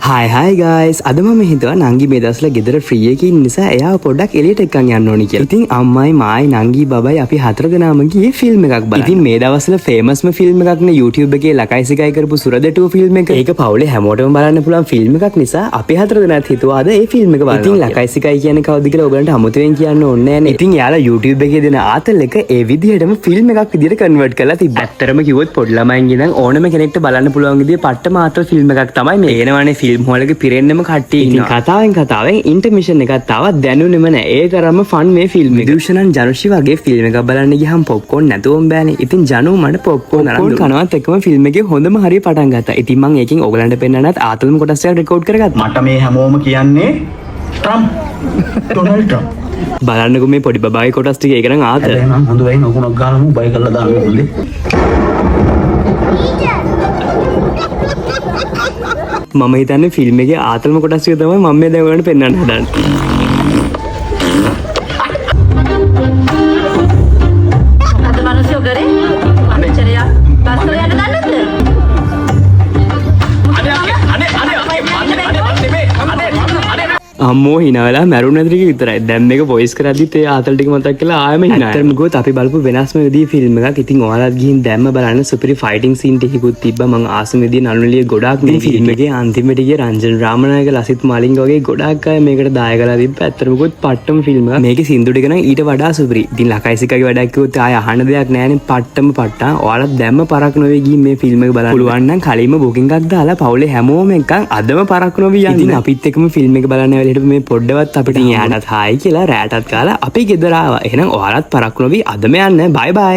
හයි guys අද මම හිතුවා නංගි මේ දවස්වල ගෙදර ෆ්‍රී එකේ ඉන්න නිසා එයාව පොඩ්ඩක් එළියට එක්කන් යන්න ඕනි කියලා. ඉතින් අම්මයි මායි නංගි බබයි අපි හතර දෙනාම ගියේ ෆිල්ම් එකක් බලන්න. ඉතින් මේ දවස්වල ෆේමස්ම ෆිල්ම් එකක් නේ YouTube එකේ ලකයි සිකයි කරපු සුරද 2 ෆිල්ම් එක. ඒක පවුලේ හැමෝටම බලන්න පුළුවන් ෆිල්ම් එකක් නිසා අපි හතර දෙනාත් හිතුවා අද ඒ ෆිල්ම් එක බලන්න. ඉතින් ලකයි සිකයි කියන්නේ කවුද කියලා ඔයගලන්ට අමුතුවෙන් කියන්න ඕනේ නැහැ නේ. ඉතින් යාලා YouTube එකේ දෙන ආතල් එක ඒ විදිහටම ෆිල්ම් එකක් විදිහට කන්වර්ට් කරලා තිබ්බා. ඇත්තරම කිව්වොත් පොඩි ළමයින්ගේ නම් ඕනම කෙනෙක්ට බලන්න පුළුවන් විදිහේ පට්ටම ආතල් ෆිල්ම් එකක් තමයි මේ. ඒනවනේ ෆිල්ම් හෝල් එකේ පිරෙන්න කට්ටිය කතාවෙන් ඉන්ටර්මිෂන් එකක් තාවත් දැනුනෙම නෑ. ඒ තරම්ම ෆන් මේ ෆිල්ම් එක. දූෂණන් ජනුෂි වගේ ෆිල්ම් එකක් බලන්න ගියහම පොප්කෝන් නැතුවම බෑනේ. ඉතින් ජනු මට පොප්කෝන් අරන් කනවත් එක්කම ෆිල්ම් එකේ හොඳම හරිය පටන් ගත්තා. ඉතින් මම ඒකෙන් ඔයගලන්ට පෙන්නන්නත් ආතල්ම කොටස් එකක් රෙකෝඩ් කරගත්තා. මට මේ හැමෝම කියන්නේ ට්‍රම්ප් ඩොනල්ඩ් ට්‍රම්ප්. බලන්නකෝ මේ පොඩි බබාගේ කොටස් ටික ඒක නම් ආතල්. එහෙනම් හොඳ වෙයි නෝකුණක් ගාලමු බයි කරලා දාන්න ඕනේ. මම හිතන්නේ ෆිල්ම් එකේ ආතල්ම කොටස් ටික තමයි මම මේ දැන් ඔයගලන්ට පෙන්වන්න හදන්නේ. අද මිනිස්සු කරේ අමෙච්චරය බස්තල යන්න දන්නද? අම්මෝ හිනාවලා මැරුණ නැතික විතරයි. දැන් මේක වොයිස් කරද්දිත් ඒ ආතල් ටික මතක් කරලා ආයෙම හිනා. ඇත්තටම ගොත් අපි බලපු වෙනස්ම විදිහේ ෆිල්ම් එකක්. ඉතින් ඔයාලත් ගිහින් දැම්ම බලන්න සුපිරි ෆයිටිං සීන් ටිකකුත් තිබ්බා. මං ආසම විදිහේ නළුනිලිය ගොඩාක් මේ ෆිල්ම් එකේ අන්තිමට ගිය රංජන් රාමනායක ලසිත් මාලිංග වගේ ගොඩාක් අය මේකට දායකලා තිබ්බා. ඇත්තටම ගොත් පට්ටම ෆිල්ම් එකක්. මේකේ සින්දු ටික නම් ඊට වඩා සුපිරි. ඉතින් ලකයි සිකගේ වැඩක් කිව්වොත් ආයෙ අහන්න දෙයක් නැහැනේ. පට්ටම පට්ටා. ඔයාලත් දැම්ම පරක් නොවේ ගිහින් මේ ෆිල්ම් එක බලන්න. පුළුවන් නම් කලින්ම බුකින් එකක් දාලා පවුලේ හැමෝම එකන් අදම පරක් නොවී යන්න. ඉතින් අපිත් එක්කම ෆිල්ම් එක බලන්න වෙලෙට මේ පොඩ්ඩවත් අපිට යාටත් හායි කියලා රෑටත් කාලා අපි ගෙදර ආවා. එහෙනම් ඔයාලත් පරක් නොවී අදම යන්න. බයි බයි.